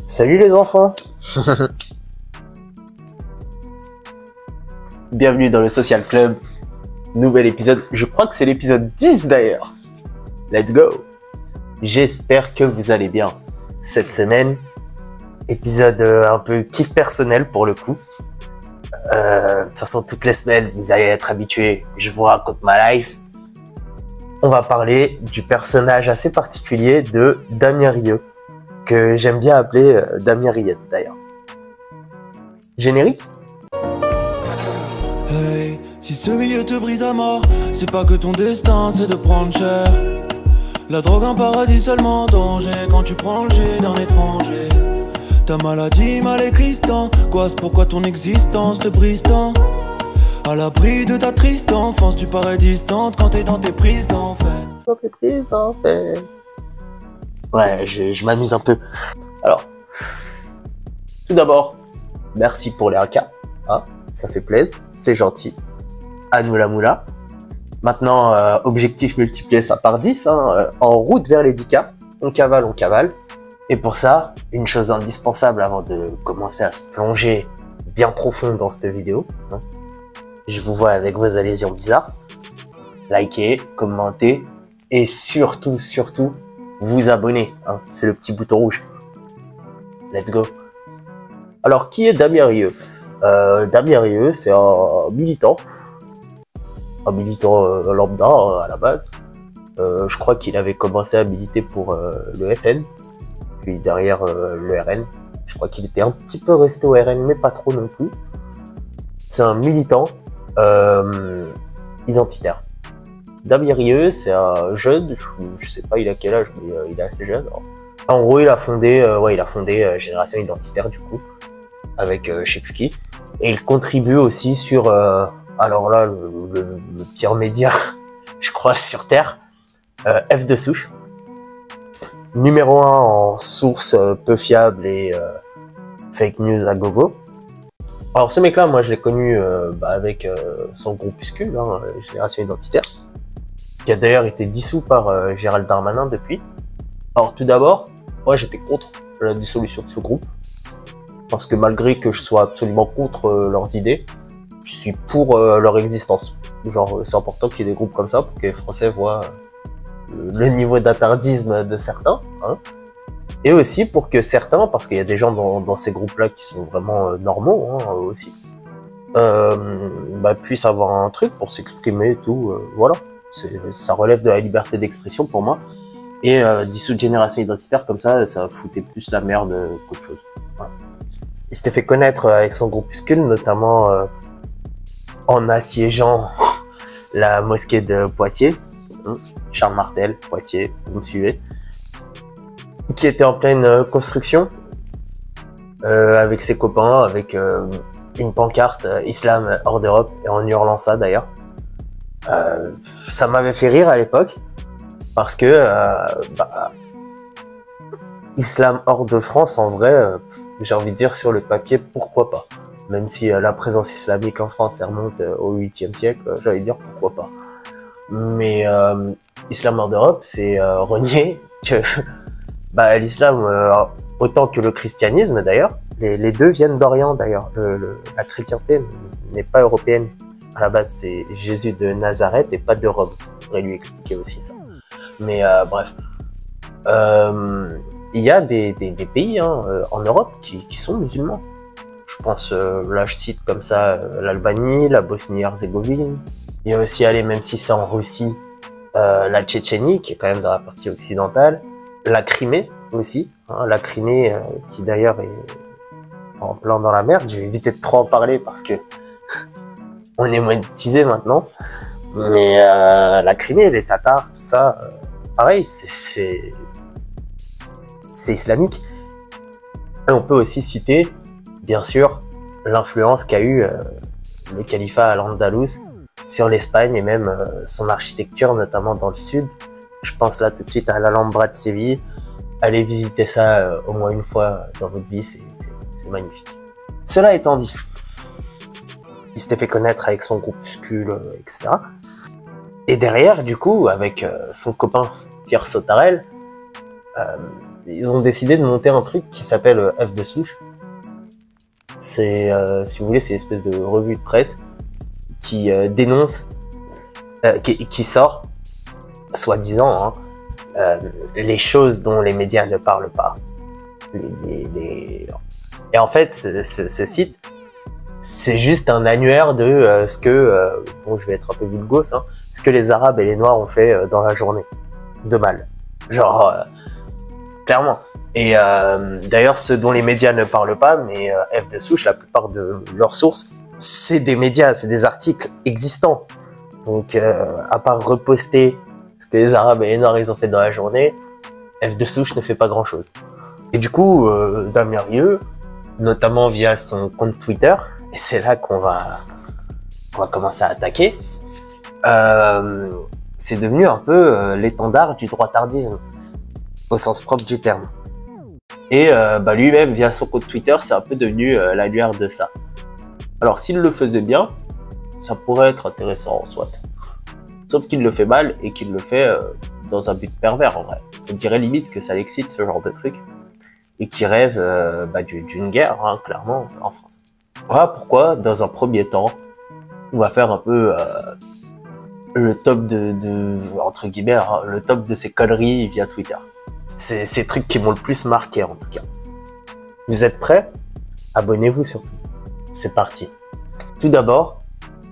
Salut les enfants. Bienvenue dans le Social Club. Nouvel épisode, je crois que c'est l'épisode 10 d'ailleurs. Let's go. J'espère que vous allez bien. Cette semaine, épisode un peu kiff personnel pour le coup. De toute façon, toutes les semaines, vous allez être habitués. Je vous raconte ma life. On va parler du personnage assez particulier de Damien Rieu, que j'aime bien appeler Damien Riette d'ailleurs. Générique. Hey, si ce milieu te brise à mort, c'est pas que ton destin c'est de prendre cher. La drogue un paradis seulement danger quand tu prends le jet d'un étranger. Ta maladie mal écristant, quoi c'est pourquoi ton existence te brise tant. À l'abri de ta triste enfance, tu parais distante quand t'es dans tes prises d'enfer. Dans tes prises d'enfer. Ouais, je m'amuse un peu. Alors, tout d'abord, merci pour les AK. Hein, ça fait plaisir, c'est gentil. À nous la moula. Maintenant, objectif multiplié ça par 10. Hein, en route vers les 10K. On cavale, on cavale. Et pour ça, une chose indispensable avant de commencer à se plonger bien profond dans cette vidéo. Hein, je vous vois avec vos allusions bizarres. Likez, commentez et surtout, vous abonner. Hein, c'est le petit bouton rouge. Let's go. Alors, qui est Damien Rieu? Damien Rieu, c'est un militant. Un militant lambda à la base. Je crois qu'il avait commencé à militer pour le FN. Puis derrière le RN. Je crois qu'il était un petit peu resté au RN, mais pas trop non plus. C'est un militant identitaire. Damien Rieu, c'est un jeune, je sais pas il a quel âge, mais il est assez jeune. En gros, il a fondé Génération Identitaire du coup, avec je sais plus qui. Et il contribue aussi sur, alors là, le pire média, je crois, sur Terre, F de souche. Numéro 1 en source peu fiable et fake news à gogo. Alors ce mec-là, moi je l'ai connu avec son groupuscule, hein, Génération Identitaire, qui a d'ailleurs été dissous par Gérald Darmanin depuis. Alors tout d'abord, moi j'étais contre la dissolution de ce groupe, parce que malgré que je sois absolument contre leurs idées, je suis pour leur existence. Genre c'est important qu'il y ait des groupes comme ça pour que les Français voient le niveau d'attardisme de certains, hein. Et aussi pour que certains, parce qu'il y a des gens dans ces groupes-là qui sont vraiment normaux, hein, aussi, puissent avoir un truc pour s'exprimer et tout, voilà. Ça relève de la liberté d'expression pour moi. Et dissoudre Génération Identitaire comme ça foutait plus la merde qu'autre chose. Voilà. Il s'était fait connaître avec son groupuscule, notamment en assiégeant la mosquée de Poitiers, Charles Martel, Poitiers, vous me suivez, qui était en pleine construction, avec ses copains, avec une pancarte Islam hors d'Europe, et en hurlant ça d'ailleurs. Ça m'avait fait rire à l'époque, parce que Islam hors de France, en vrai, j'ai envie de dire sur le papier, pourquoi pas. Même si la présence islamique en France, elle remonte au 8e siècle, j'ai envie de dire pourquoi pas. Mais Islam hors d'Europe, c'est renier que l'islam, autant que le christianisme d'ailleurs, les deux viennent d'Orient d'ailleurs. La chrétienté n'est pas européenne. À la base, c'est Jésus de Nazareth et pas de Rome. Je pourrais lui expliquer aussi ça. Mais bref. Il y a des pays en Europe qui sont musulmans. Je pense, là je cite comme ça, l'Albanie, la Bosnie-Herzégovine. Il y a aussi, même si c'est en Russie, la Tchétchénie, qui est quand même dans la partie occidentale. La Crimée aussi. Hein, la Crimée, qui d'ailleurs est en plein dans la merde. Je vais éviter de trop en parler parce que on est monétisé maintenant. Mais la Crimée, les Tatars, tout ça, pareil, c'est islamique. Et on peut aussi citer, bien sûr, l'influence qu'a eu le califat al-Andalus sur l'Espagne et même son architecture, notamment dans le sud. Je pense là tout de suite à l'Alhambra de Séville. Allez visiter ça au moins une fois dans votre vie, c'est magnifique. Cela étant dit, il s'était fait connaître avec son groupuscule, etc. Et derrière, du coup, avec son copain Pierre Sautarel, ils ont décidé de monter un truc qui s'appelle F de souche. C'est, si vous voulez, c'est une espèce de revue de presse qui dénonce, qui sort, soi-disant, hein, les choses dont les médias ne parlent pas. Et en fait, ce site, c'est juste un annuaire de ce que, bon, je vais être un peu vulgos, hein, ce que les Arabes et les Noirs ont fait dans la journée de mal. Genre, clairement. Et d'ailleurs, ce dont les médias ne parlent pas, mais F de souche, la plupart de leurs sources, c'est des médias, c'est des articles existants. Donc, à part reposter ce que les Arabes et les Noirs ils ont fait dans la journée, F de souche ne fait pas grand-chose. Et du coup, Damien Rieu, notamment via son compte Twitter, et c'est là qu'on va commencer à attaquer, c'est devenu un peu l'étendard du droitardisme, au sens propre du terme. Et lui-même, via son compte Twitter, c'est un peu devenu l'annuaire de ça. Alors, s'il le faisait bien, ça pourrait être intéressant, soit. Sauf qu'il le fait mal, et qu'il le fait dans un but pervers, en vrai. On dirait limite que ça l'excite, ce genre de truc. Et qu'il rêve d'une guerre, hein, clairement, en France. Voilà pourquoi, dans un premier temps, on va faire un peu le top entre guillemets, hein, le top de ces conneries via Twitter. C'est ces trucs qui m'ont le plus marqué, en tout cas. Vous êtes prêts? Abonnez-vous surtout. C'est parti. Tout d'abord,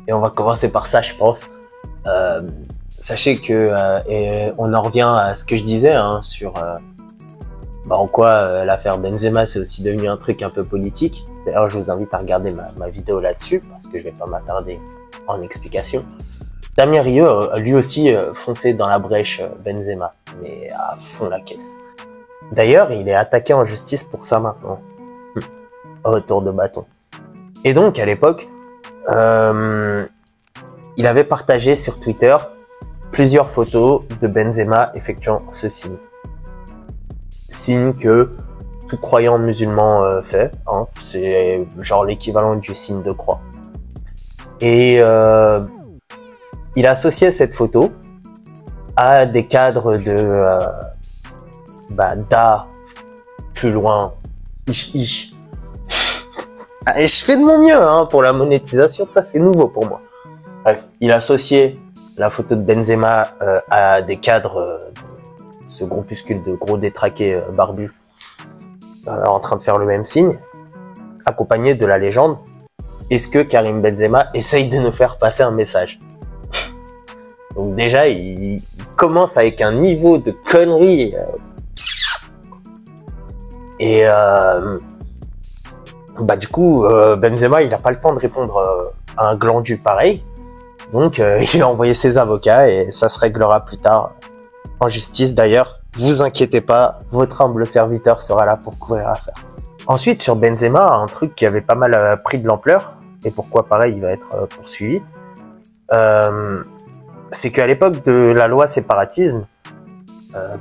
et on va commencer par ça, je pense, sachez que, et on en revient à ce que je disais, hein, sur en quoi l'affaire Benzema c'est aussi devenu un truc un peu politique. D'ailleurs, je vous invite à regarder ma vidéo là-dessus, parce que je vais pas m'attarder en explication. Damien Rieu a lui aussi foncé dans la brèche Benzema, mais à fond la caisse. D'ailleurs, il est attaqué en justice pour ça maintenant. Retour de bâton. Et donc, à l'époque, il avait partagé sur Twitter plusieurs photos de Benzema effectuant ce signe. Signe que tout croyant musulman fait, hein, c'est genre l'équivalent du signe de croix. Et il a associé cette photo à des cadres de d'A plus loin, je fais de mon mieux hein, pour la monétisation, ça c'est nouveau pour moi. Bref, il a associé la photo de Benzema à des cadres de ce groupuscule de gros détraqués barbus en train de faire le même signe, accompagné de la légende: est-ce que Karim Benzema essaye de nous faire passer un message? Donc déjà, il commence avec un niveau de conneries. Et du coup, Benzema, il n'a pas le temps de répondre à un glandu pareil. Donc, il a envoyé ses avocats et ça se réglera plus tard en justice. D'ailleurs, vous inquiétez pas, votre humble serviteur sera là pour couvrir l'affaire. Ensuite, sur Benzema, un truc qui avait pas mal pris de l'ampleur, et pourquoi pareil, il va être poursuivi, c'est qu'à l'époque de la loi séparatisme,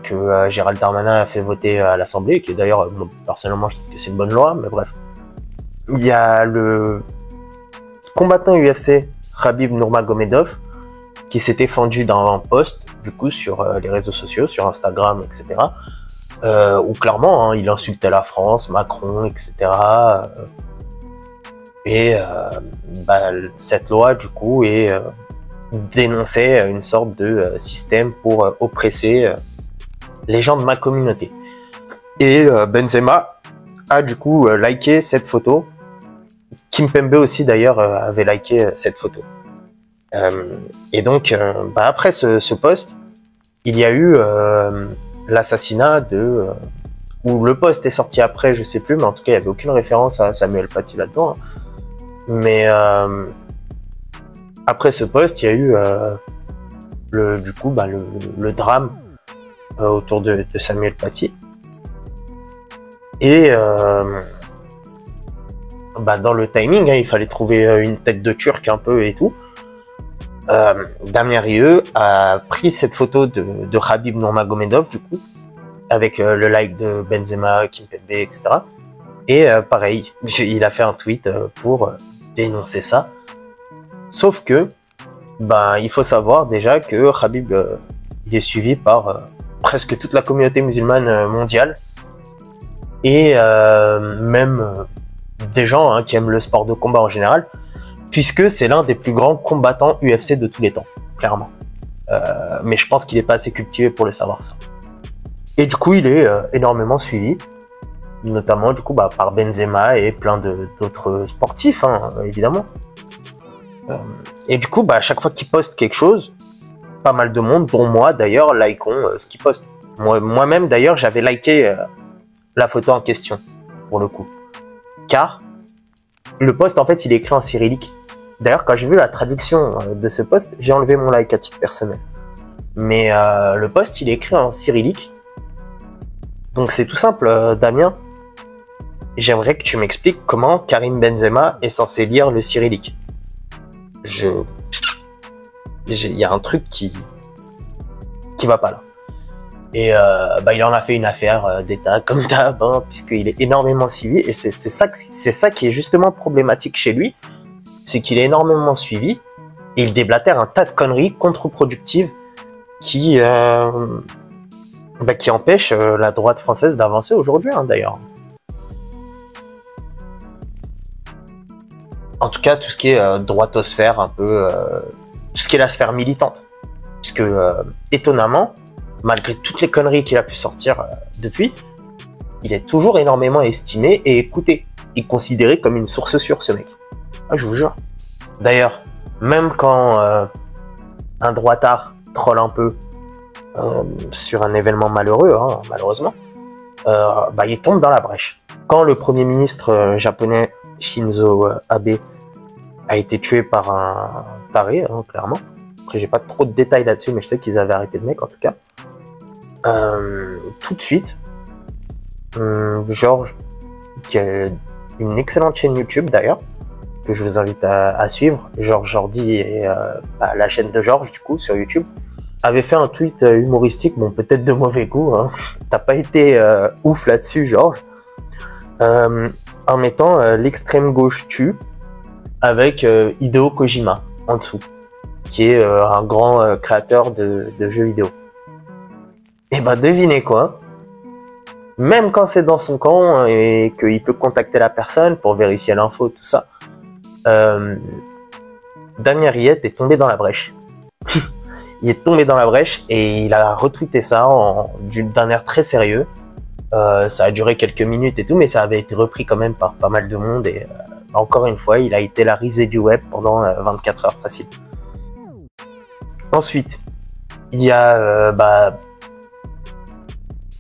que Gérald Darmanin a fait voter à l'Assemblée, qui d'ailleurs, personnellement, je trouve que c'est une bonne loi, mais bref. Il y a le combattant UFC, Khabib Nurmagomedov, qui s'était fendu d'un post, du coup, sur les réseaux sociaux, sur Instagram, etc., où clairement, hein, il insultait la France, Macron, etc., cette loi, du coup, dénonçait une sorte de système pour oppresser les gens de ma communauté. Et Benzema a du coup liké cette photo. Kimpembe aussi d'ailleurs avait liké cette photo. Et donc après ce post, il y a eu l'assassinat de... ou le post est sorti après, je sais plus, mais en tout cas il n'y avait aucune référence à Samuel Paty là-dedans. Hein. Mais après ce post, il y a eu le drame autour de Samuel Paty. Et dans le timing, hein, il fallait trouver une tête de Turc un peu et tout. Damien Rieu a pris cette photo de Khabib Nurmagomedov, du coup, avec le like de Benzema, Kimpembe, etc. Et pareil, il a fait un tweet pour dénoncer ça. Sauf que, il faut savoir déjà que Khabib, il est suivi par presque toute la communauté musulmane mondiale, et même des gens hein, qui aiment le sport de combat en général, puisque c'est l'un des plus grands combattants UFC de tous les temps, clairement. Mais je pense qu'il n'est pas assez cultivé pour le savoir ça. Et du coup, il est énormément suivi, notamment du coup par Benzema et plein d'autres sportifs, hein, évidemment. Et du coup, à chaque fois qu'il poste quelque chose, pas mal de monde, dont moi d'ailleurs, likons ce qu'il poste. Moi-même d'ailleurs, j'avais liké la photo en question, pour le coup. Car le post, en fait, il est écrit en cyrillique. D'ailleurs, quand j'ai vu la traduction de ce post, j'ai enlevé mon like à titre personnel. Mais le post, il est écrit en cyrillique. Donc c'est tout simple, Damien. J'aimerais que tu m'expliques comment Karim Benzema est censé lire le cyrillique. Il y a un truc qui va pas là. Et il en a fait une affaire d'État comme d'hab, hein, puisqu'il est énormément suivi. Et c'est ça qui est justement problématique chez lui, c'est qu'il est énormément suivi et il déblatère un tas de conneries contre-productives qui empêchent la droite française d'avancer aujourd'hui, hein, d'ailleurs. En tout cas, tout ce qui est droitosphère, un peu tout ce qui est la sphère militante, puisque étonnamment, malgré toutes les conneries qu'il a pu sortir depuis, il est toujours énormément estimé et écouté, et considéré comme une source sûre, ce mec. Ah, je vous jure. D'ailleurs, même quand un droitard troll un peu sur un événement malheureux, hein, malheureusement, il tombe dans la brèche. Quand le premier ministre japonais Shinzo Abe a été tué par un taré, hein, clairement. Après, j'ai pas trop de détails là-dessus, mais je sais qu'ils avaient arrêté le mec, en tout cas. Tout de suite, Georges, qui a une excellente chaîne YouTube d'ailleurs, que je vous invite à suivre, Georges Jordi et la chaîne de Georges, du coup, sur YouTube, avait fait un tweet humoristique, bon, peut-être de mauvais goût, hein. T'as pas été ouf là-dessus, Georges, en mettant l'extrême gauche tue avec Hideo Kojima en dessous, qui est un grand créateur de jeux vidéo. Et devinez quoi, même quand c'est dans son camp et qu'il peut contacter la personne pour vérifier l'info, tout ça, Damien Riette est tombé dans la brèche. Il est tombé dans la brèche et il a retweeté ça d'un air très sérieux. Ça a duré quelques minutes et tout, mais ça avait été repris quand même par pas mal de monde et encore une fois, il a été la risée du web pendant 24 heures facile. Ensuite, il y a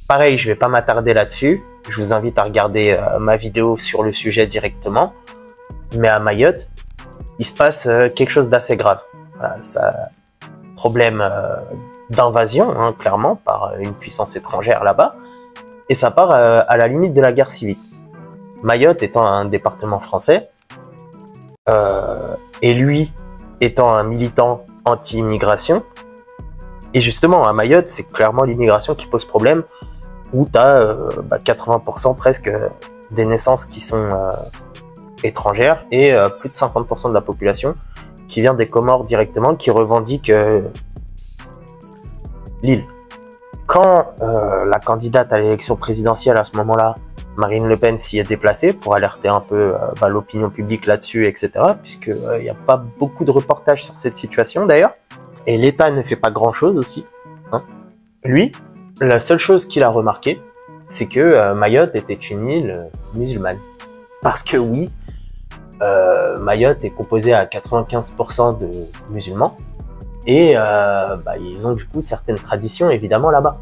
pareil, je vais pas m'attarder là-dessus. Je vous invite à regarder ma vidéo sur le sujet directement. Mais à Mayotte, il se passe quelque chose d'assez grave. Voilà, ça, problème d'invasion, hein, clairement, par une puissance étrangère là-bas. Et ça part à la limite de la guerre civile. Mayotte étant un département français, et lui étant un militant anti-immigration. Et justement, à Mayotte, c'est clairement l'immigration qui pose problème, où tu as 80% presque des naissances qui sont étrangères et plus de 50% de la population qui vient des Comores directement, qui revendique l'île. Quand la candidate à l'élection présidentielle à ce moment-là, Marine Le Pen, s'y est déplacée pour alerter un peu l'opinion publique là-dessus, etc., puisqu'il n'y a pas beaucoup de reportages sur cette situation d'ailleurs, et l'État ne fait pas grand-chose aussi. Hein. Lui, la seule chose qu'il a remarqué, c'est que Mayotte était une île musulmane. Parce que oui, Mayotte est composée à 95% de musulmans, et ils ont du coup certaines traditions évidemment là-bas,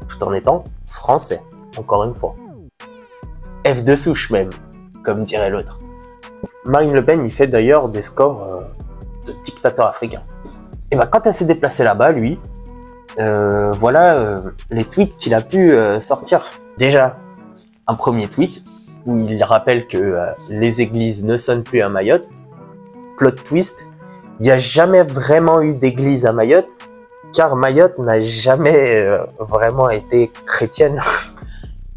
tout en étant français, encore une fois. F de souche même, comme dirait l'autre. Marine Le Pen, il fait d'ailleurs des scores de dictateur africain. Et quand elle s'est déplacée là-bas, lui, voilà les tweets qu'il a pu sortir. Déjà, un premier tweet où il rappelle que les églises ne sonnent plus à Mayotte. Plot twist, il n'y a jamais vraiment eu d'église à Mayotte, car Mayotte n'a jamais vraiment été chrétienne.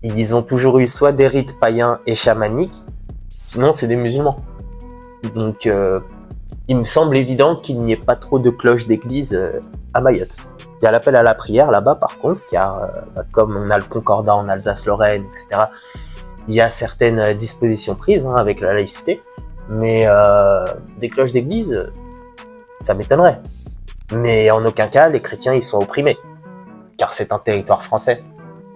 Ils ont toujours eu soit des rites païens et chamaniques, sinon c'est des musulmans. Donc il me semble évident qu'il n'y ait pas trop de cloches d'église à Mayotte. Il y a l'appel à la prière là-bas, par contre, car comme on a le concordat en Alsace-Lorraine, etc., il y a certaines dispositions prises hein, avec la laïcité, mais des cloches d'église, ça m'étonnerait. Mais en aucun cas, les chrétiens ils sont opprimés, car c'est un territoire français.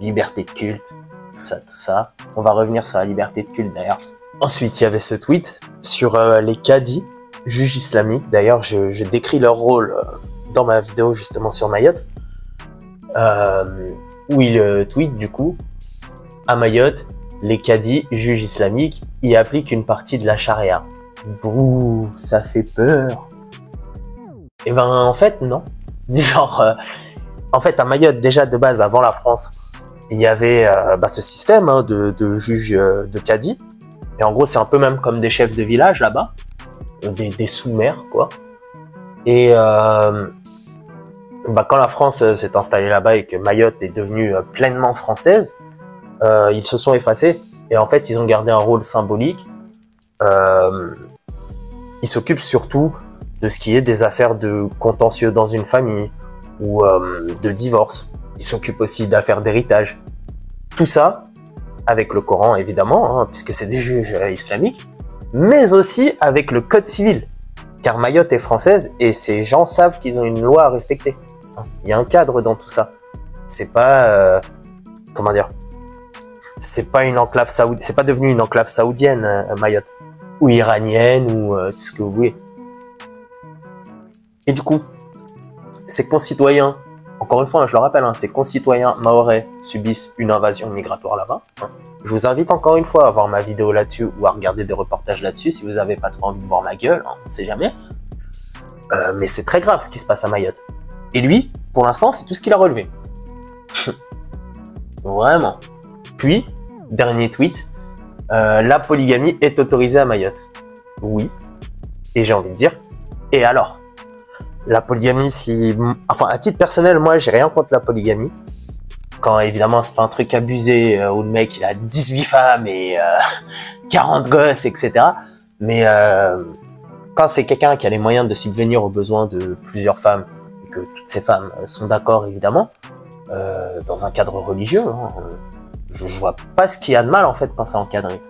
Liberté de culte, tout ça. On va revenir sur la liberté de culte d'ailleurs. Ensuite, il y avait ce tweet sur les cadis, juges islamiques. D'ailleurs, je décris leur rôle dans ma vidéo justement sur Mayotte, où il tweet du coup, à Mayotte, les cadis, juges islamiques, y appliquent une partie de la charia. Bouh, ça fait peur. Et ben en fait non. Genre, en fait à Mayotte déjà de base avant la France, il y avait ce système hein, de juges de cadis. Et en gros c'est un peu même comme des chefs de village là-bas, des sous-maires quoi. Et quand la France s'est installée là-bas et que Mayotte est devenue pleinement française, ils se sont effacés et en fait ils ont gardé un rôle symbolique. Ils s'occupent surtout de ce qui est des affaires de contentieux dans une famille ou de divorce. Ils s'occupent aussi d'affaires d'héritage. Tout ça avec le Coran évidemment, hein, puisque c'est des juges islamiques, mais aussi avec le code civil, car Mayotte est française et ces gens savent qu'ils ont une loi à respecter. Il y a un cadre dans tout ça. C'est pas comment dire, c'est pas une enclave saoudienne, c'est pas devenu une enclave saoudienne Mayotte ou iranienne ou tout ce que vous voulez. Et du coup, ces concitoyens, encore une fois, je le rappelle, hein, ces concitoyens mahorais subissent une invasion migratoire là-bas. Hein. Je vous invite encore une fois à voir ma vidéo là-dessus ou à regarder des reportages là-dessus si vous avez pas trop envie de voir ma gueule, hein, on sait jamais. Mais c'est très grave ce qui se passe à Mayotte. Et lui, pour l'instant, c'est tout ce qu'il a relevé. Vraiment. Puis, dernier tweet, la polygamie est autorisée à Mayotte. Oui. Et j'ai envie de dire, et alors? La polygamie, enfin, à titre personnel, moi, j'ai rien contre la polygamie. Quand, évidemment, c'est pas un truc abusé, où le mec, il a 18 femmes et 40 gosses, etc. Mais quand c'est quelqu'un qui a les moyens de subvenir aux besoins de plusieurs femmes, et que toutes ces femmes sont d'accord, évidemment, dans un cadre religieux, hein, je vois pas ce qu'il y a de mal, en fait, quand c'est encadré.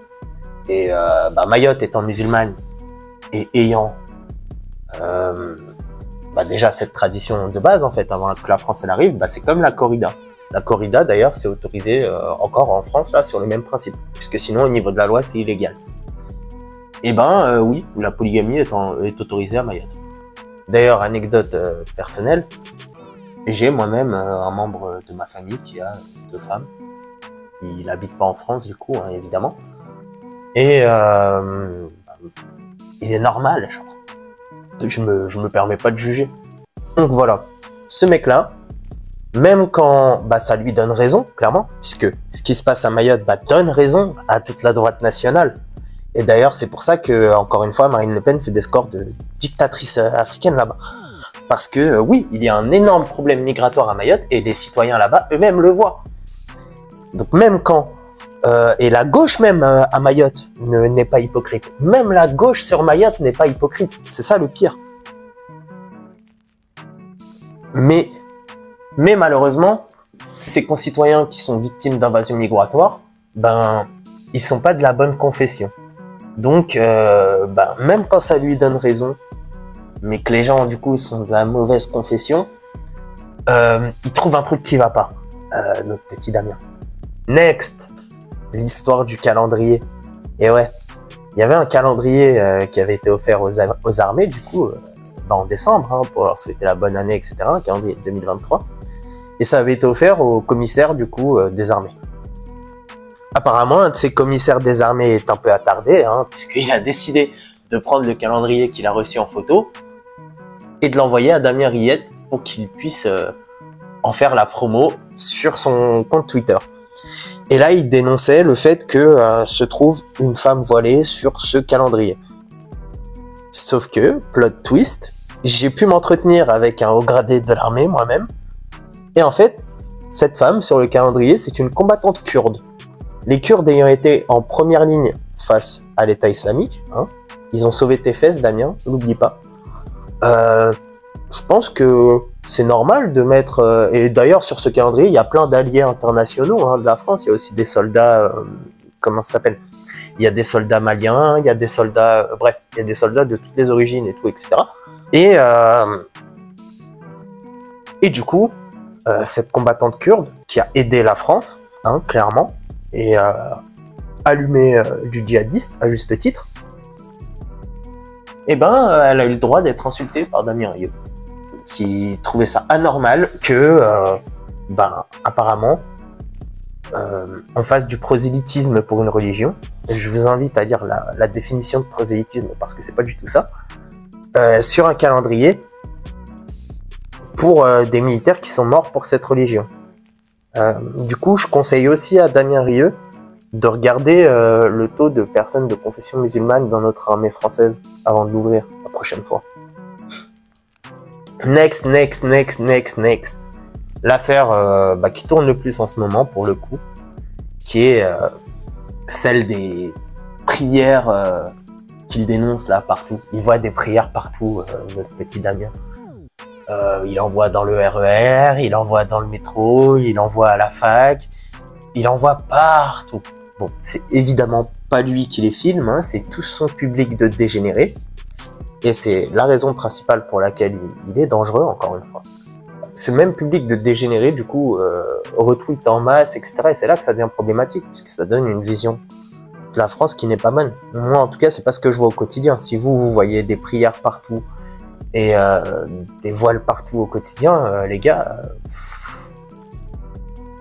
Et Mayotte étant musulmane et ayant déjà cette tradition de base en fait avant que la France elle arrive, c'est comme la corrida. La corrida d'ailleurs c'est autorisé encore en France là sur les mêmes principes, puisque sinon au niveau de la loi c'est illégal. Et oui, la polygamie est autorisée à Mayotte. D'ailleurs anecdote personnelle, j'ai moi-même un membre de ma famille qui a 2 femmes. Il n'habite pas en France du coup hein, évidemment. Et il est normal, genre. Je me permets pas de juger. Donc voilà, ce mec-là, même quand ça lui donne raison, clairement, puisque ce qui se passe à Mayotte donne raison à toute la droite nationale. Et d'ailleurs, c'est pour ça que, encore une fois, Marine Le Pen fait des scores de dictatrice africaine là-bas. Parce que, oui, il y a un énorme problème migratoire à Mayotte et les citoyens là-bas eux-mêmes le voient. Donc même quand et la gauche même à Mayotte n'est pas hypocrite. Même la gauche sur Mayotte n'est pas hypocrite. C'est ça le pire. Mais malheureusement, ces concitoyens qui sont victimes d'invasion migratoire, ils sont pas de la bonne confession. Donc, même quand ça lui donne raison, mais que les gens du coup sont de la mauvaise confession, ils trouvent un truc qui va pas. Notre petit Damien. Next. L'histoire du calendrier. Et ouais, il y avait un calendrier qui avait été offert aux armées, du coup, en décembre, hein, pour leur souhaiter la bonne année, etc., un calendrier 2023. Et ça avait été offert au commissaire, du coup, des armées. Apparemment, un de ces commissaires des armées est un peu attardé, hein, puisqu'il a décidé de prendre le calendrier qu'il a reçu en photo et de l'envoyer à Damien Riette pour qu'il puisse en faire la promo sur son compte Twitter. Et là, il dénonçait le fait que se trouve une femme voilée sur ce calendrier. Sauf que, plot twist, j'ai pu m'entretenir avec un haut gradé de l'armée moi-même. Et en fait, cette femme sur le calendrier, c'est une combattante kurde. Les Kurdes ayant été en première ligne face à l'État islamique, hein, ils ont sauvé tes fesses, Damien, n'oublie pas. Je pense que c'est normal de mettre... et d'ailleurs, sur ce calendrier, il y a plein d'alliés internationaux hein, de la France. Il y a aussi des soldats... comment ça s'appelle? Il y a des soldats maliens, il y a des soldats... bref, il y a des soldats de toutes les origines et tout, etc. Et du coup, cette combattante kurde qui a aidé la France, hein, clairement, et allumé du djihadiste, à juste titre, eh ben, elle a eu le droit d'être insultée par Damien Rieu, qui trouvait ça anormal que, apparemment, on fasse du prosélytisme pour une religion. Je vous invite à lire la définition de prosélytisme, parce que c'est pas du tout ça, sur un calendrier pour des militaires qui sont morts pour cette religion. Du coup, je conseille aussi à Damien Rieu de regarder le taux de personnes de confession musulmane dans notre armée française avant de l'ouvrir la prochaine fois. Next. L'affaire qui tourne le plus en ce moment, pour le coup, qui est celle des prières qu'il dénonce là partout. Il voit des prières partout, notre petit Damien. Il envoie dans le RER, il envoie dans le métro, il envoie à la fac, il envoie partout. Bon, c'est évidemment pas lui qui les filme, hein, c'est tout son public de dégénérés. Et c'est la raison principale pour laquelle il est dangereux, encore une fois. Ce même public de dégénérés, du coup, retweet en masse, etc. Et c'est là que ça devient problématique, puisque ça donne une vision de la France qui n'est pas bonne. Moi, en tout cas, c'est pas ce que je vois au quotidien. Si vous voyez des prières partout, et des voiles partout au quotidien, les gars,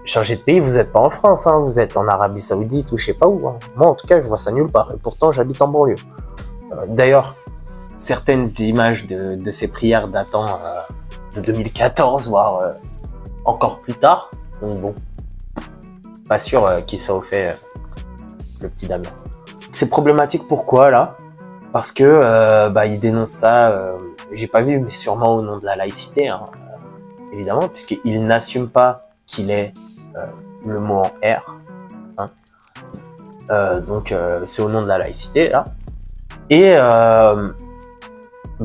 changez de pays, vous êtes pas en France, hein, vous êtes en Arabie Saoudite ou je sais pas où. Hein. Moi, en tout cas, je vois ça nulle part, et pourtant, j'habite en banlieue. D'ailleurs, certaines images de ces prières datant de 2014, voire encore plus tard, donc bon, pas sûr qu'il soit au fait le petit Damien. C'est problématique, pourquoi, là? Parce que il dénonce ça, j'ai pas vu, mais sûrement au nom de la laïcité, hein, évidemment, puisqu'il n'assume pas qu'il est le mot en R. Hein. Donc c'est au nom de la laïcité, là. Et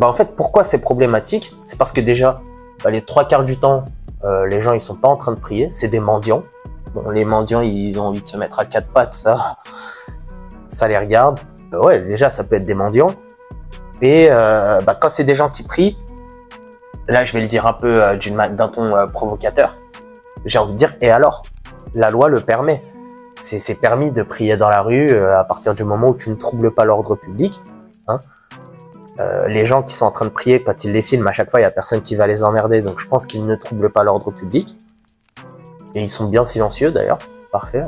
en fait, pourquoi c'est problématique? C'est parce que déjà, les 3/4 du temps, les gens ils sont pas en train de prier, c'est des mendiants. Bon, les mendiants ils ont envie de se mettre à 4 pattes, ça les regarde. Ouais, déjà ça peut être des mendiants. Et quand c'est des gens qui prient, là je vais le dire un peu d'un ton provocateur, j'ai envie de dire, et alors? La loi le permet. C'est permis de prier dans la rue à partir du moment où tu ne troubles pas l'ordre public. Hein. Les gens qui sont en train de prier, quand ils les filment, à chaque fois il y a personne qui va les emmerder, donc je pense qu'ils ne troublent pas l'ordre public. Et ils sont bien silencieux d'ailleurs, parfait.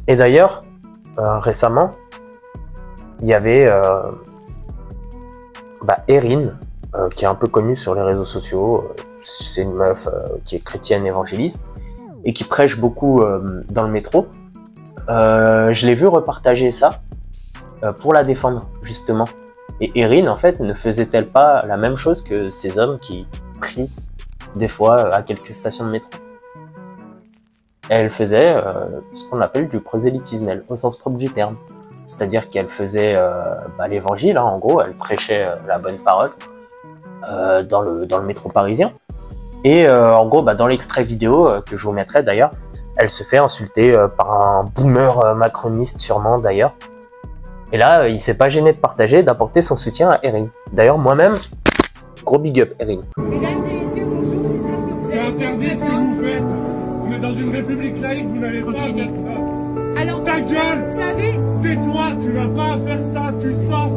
Et d'ailleurs, récemment, il y avait Erin, qui est un peu connue sur les réseaux sociaux. C'est une meuf qui est chrétienne évangéliste et qui prêche beaucoup dans le métro. Je l'ai vu repartager ça pour la défendre, justement. Et Erin, en fait, ne faisait-elle pas la même chose que ces hommes qui prient des fois à quelques stations de métro? Elle faisait ce qu'on appelle du prosélytisme, elle, au sens propre du terme. C'est-à-dire qu'elle faisait l'évangile, hein, en gros, elle prêchait la bonne parole dans le métro parisien. Et en gros, dans l'extrait vidéo que je vous mettrai d'ailleurs, elle se fait insulter par un boomer macroniste sûrement d'ailleurs. Et là, il s'est pas gêné de partager, d'apporter son soutien à Erin. D'ailleurs, moi-même, gros big up Erin. Mesdames et messieurs, bonjour, j'espère que vous C'est allez interdit ce que vous faites. On est dans une république laïque, vous n'avez pas à faire ça. Alors, Ta gueule! vous savez, Tais-toi, tu n'as pas à faire ça, tu sors!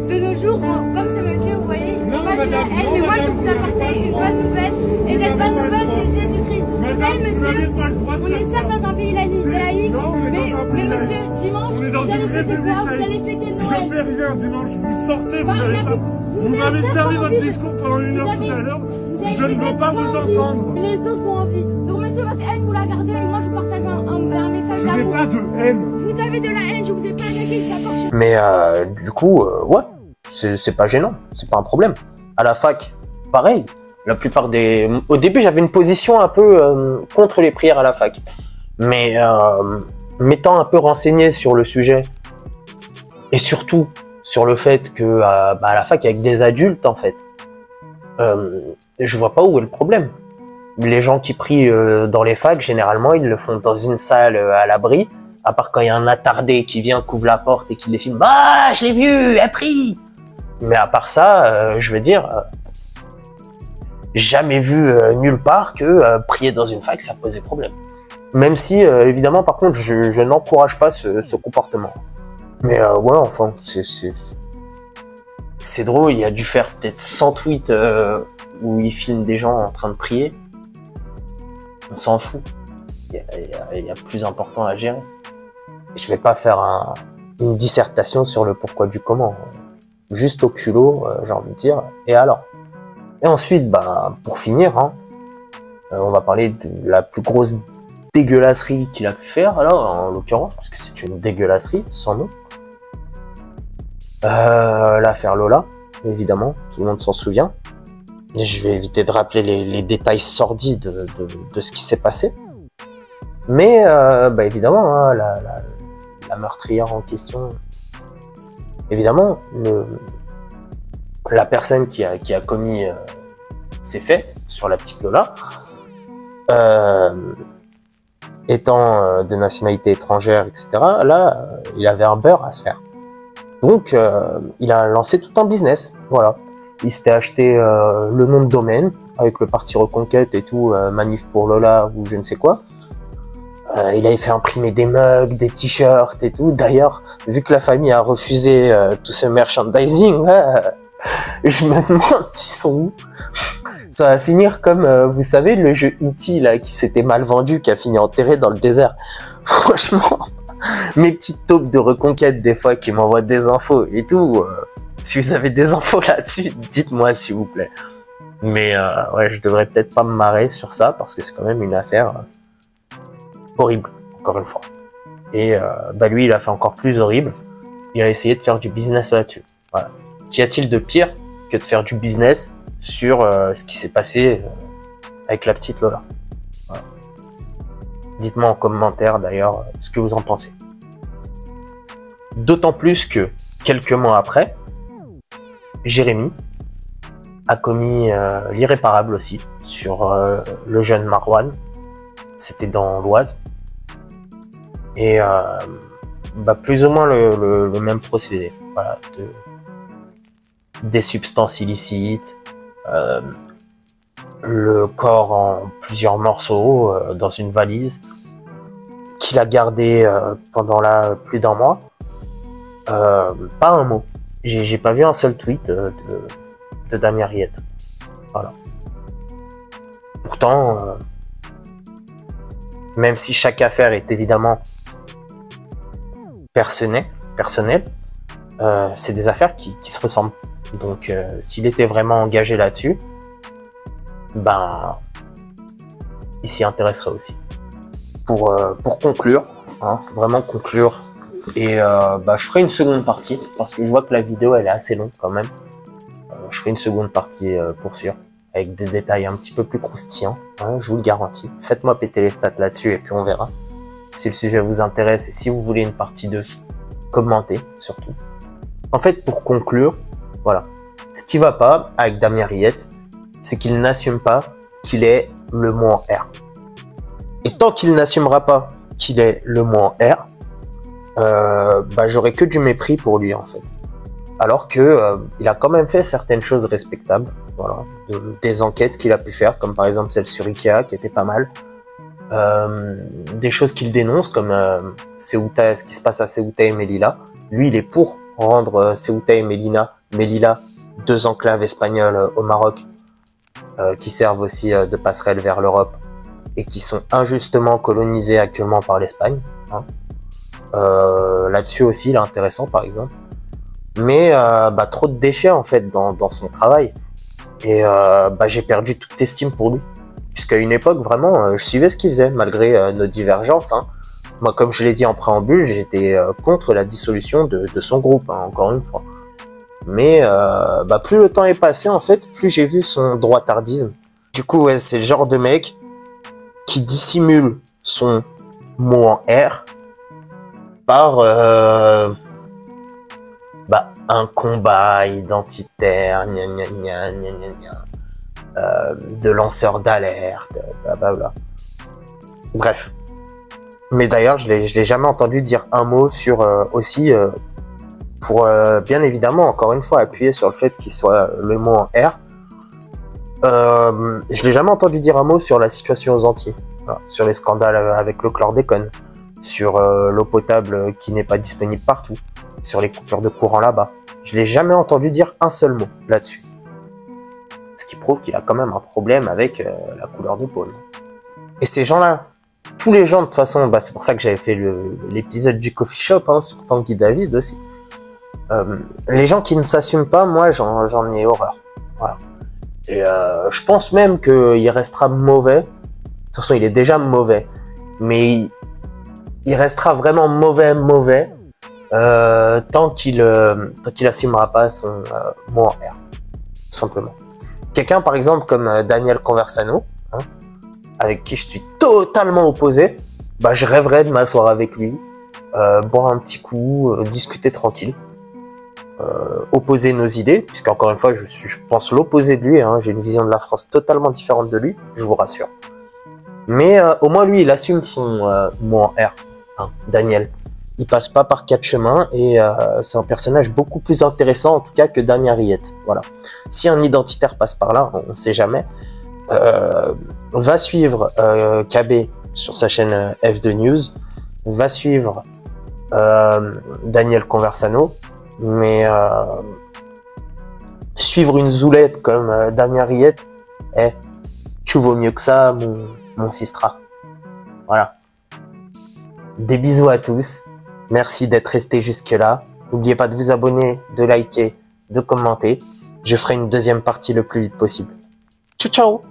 de nos jours, comme ce monsieur, vous voyez, Non, moi je madame, la haine, non, mais moi je madame, vous vous apporter n'avez une pas le bonne nouvelle. Et Vous cette n'avez bonne pas le nouvelle, droit. c'est Jésus-Christ. Vous Madame, savez, vous monsieur, n'avez pas le droit de on est faire certes ça. dans un pays laïque, Non, on est mais dans un pays monsieur, laïque. dimanche, On est dans vous allez une fêter république quoi? Vous laïque. allez fêter Je Noël. fais rien dimanche, vous sortez, vous Bah, n'avez pas... Vous avez m'avez certes servi envie votre de- discours pendant une vous heure avez- tout à l'heure. Vous avez Je ne veux peut-être pas vous envie, entendre. mais les autres ont envie. Donc monsieur, votre haine, vous la gardez, et moi je vous partage un message Je n'ai d'amour. pas de haine. Vous avez de la haine, je vous ai pas attaqué, d'abord je... Mais du coup, ouais, c'est pas gênant, c'est pas un problème. À la fac, pareil. La plupart des... Au début, j'avais une position un peu contre les prières à la fac. Mais m'étant un peu renseigné sur le sujet, et surtout sur le fait que à la fac, avec des adultes, en fait, je vois pas où est le problème. Les gens qui prient dans les facs, généralement, ils le font dans une salle à l'abri, à part quand il y a un attardé qui vient, couvre la porte et qui les filme. Ah, je l'ai vu, elle prie. Mais à part ça, je veux dire, jamais vu nulle part que prier dans une fac, ça posait problème. Même si, évidemment, par contre, je n'encourage pas ce comportement. Mais voilà, enfin, c'est drôle, il a dû faire peut-être 100 tweets où il filme des gens en train de prier. On s'en fout. Il y a plus important à gérer. Je vais pas faire une dissertation sur le pourquoi du comment. Juste au culot, j'ai envie de dire. Et alors? Et ensuite, bah, pour finir, hein, on va parler de la plus grosse dégueulasserie qu'il a pu faire, alors, en l'occurrence, parce que c'est une dégueulasserie, sans nom. L'affaire Lola, évidemment, tout le monde s'en souvient. Et je vais éviter de rappeler les détails sordides de ce qui s'est passé. Mais, bah, évidemment, hein, la meurtrière en question, évidemment, la personne qui a commis ces faits sur la petite Lola, étant de nationalité étrangère, etc., là, il avait un beurre à se faire. Donc, il a lancé tout un business, voilà. Il s'était acheté le nom de domaine, avec le parti Reconquête et tout, Manif pour Lola, ou je ne sais quoi. Il avait fait imprimer des mugs, des t-shirts et tout. D'ailleurs, vu que la famille a refusé tout ce merchandising, là, je me demande s'ils sont où. Ça va finir comme, vous savez, le jeu E.T. là, qui s'était mal vendu, qui a fini enterré dans le désert. Franchement, mes petites taupes de Reconquête, des fois, qui m'envoient des infos et tout, si vous avez des infos là-dessus, dites-moi s'il vous plaît. Mais ouais, je devrais peut-être pas me marrer sur ça, parce que c'est quand même une affaire horrible, encore une fois. Et bah lui, il a fait encore plus horrible. Il a essayé de faire du business là-dessus. Voilà. Qu'y a-t-il de pire que de faire du business sur ce qui s'est passé avec la petite Lola? Voilà. Dites-moi en commentaire d'ailleurs ce que vous en pensez. D'autant plus que quelques mois après, Jérémy a commis l'irréparable aussi sur le jeune Marwan. C'était dans l'Oise. Et bah, plus ou moins le même procédé. Voilà, des substances illicites, le corps en plusieurs morceaux dans une valise qu'il a gardé pendant là plus d'1 mois. Pas un mot. J'ai pas vu un seul tweet de Damien Riette. Voilà. Pourtant, même si chaque affaire est évidemment personnelle, c'est des affaires qui se ressemblent. Donc, s'il était vraiment engagé là-dessus, ben, il s'y intéresserait aussi. Pour conclure, hein, vraiment conclure, et bah, je ferai une seconde partie, parce que je vois que la vidéo, elle est assez longue quand même. Je ferai une seconde partie pour sûr, avec des détails un petit peu plus croustillants, hein, je vous le garantis. Faites-moi péter les stats là-dessus, et puis on verra. Si le sujet vous intéresse, et si vous voulez une partie 2, commentez, surtout. En fait, pour conclure, voilà. Ce qui va pas avec Damien Riette, c'est qu'il n'assume pas qu'il est le mot en R. Et tant qu'il n'assumera pas qu'il est le mot en R, bah, j'aurai que du mépris pour lui, en fait. Alors que il a quand même fait certaines choses respectables, voilà, des enquêtes qu'il a pu faire, comme par exemple celle sur Ikea, qui était pas mal. Des choses qu'il dénonce, comme Ceuta, ce qui se passe à Ceuta et Melilla. Lui, il est pour rendre Ceuta et Melilla, 2 enclaves espagnoles au Maroc, qui servent aussi de passerelle vers l'Europe, et qui sont injustement colonisées actuellement par l'Espagne. Hein. Là-dessus aussi, il est intéressant, par exemple. Mais bah, trop de déchets, en fait, dans son travail. Et bah, j'ai perdu toute estime pour lui. Puisqu'à une époque, vraiment, je suivais ce qu'il faisait, malgré nos divergences. Hein. Moi, comme je l'ai dit en préambule, j'étais contre la dissolution de son groupe, hein, encore une fois. Mais bah, plus le temps est passé, en fait, plus j'ai vu son droitardisme. Du coup, ouais, c'est le genre de mec qui dissimule son mot en R par bah, un combat identitaire, gna gna gna gna gna gna. de lanceur d'alerte, blablabla. Bref. Mais d'ailleurs, je l'ai jamais entendu dire un mot sur aussi, pour bien évidemment, encore une fois, appuyer sur le fait qu'il soit le mot en R. Je l'ai jamais entendu dire un mot sur la situation aux Antilles, voilà, sur les scandales avec le chlordécone, sur l'eau potable qui n'est pas disponible partout, sur les coupures de courant là-bas. Je l'ai jamais entendu dire un seul mot là-dessus. Ce qui prouve qu'il a quand même un problème avec la couleur de peau. Et ces gens-là, tous les gens de toute façon, bah, c'est pour ça que j'avais fait l'épisode du coffee shop hein, sur Tanguy David aussi. Les gens qui ne s'assument pas, moi j'en ai horreur. Voilà. Et je pense même qu'il restera mauvais. De toute façon, il est déjà mauvais, mais il restera vraiment mauvais tant qu'il assumera pas son mot en R, tout simplement. Quelqu'un par exemple comme Daniel Conversano, hein, avec qui je suis totalement opposé, bah je rêverais de m'asseoir avec lui, boire un petit coup, discuter tranquille, opposer nos idées, puisqu'encore une fois je pense l'opposé de lui, hein, j'ai une vision de la France totalement différente de lui, je vous rassure. Mais au moins lui il assume son mot en R, hein, Daniel. Il passe pas par quatre chemins et c'est un personnage beaucoup plus intéressant en tout cas que Damien Riette. Voilà. Si un identitaire passe par là, on sait jamais. Va suivre KB sur sa chaîne F2 News. Va suivre Daniel Conversano. Mais suivre une zoulette comme Damien Riette, tu vaux mieux que ça, mon sistra. Voilà. Des bisous à tous. Merci d'être resté jusque-là. N'oubliez pas de vous abonner, de liker, de commenter. Je ferai une deuxième partie le plus vite possible. Ciao, ciao!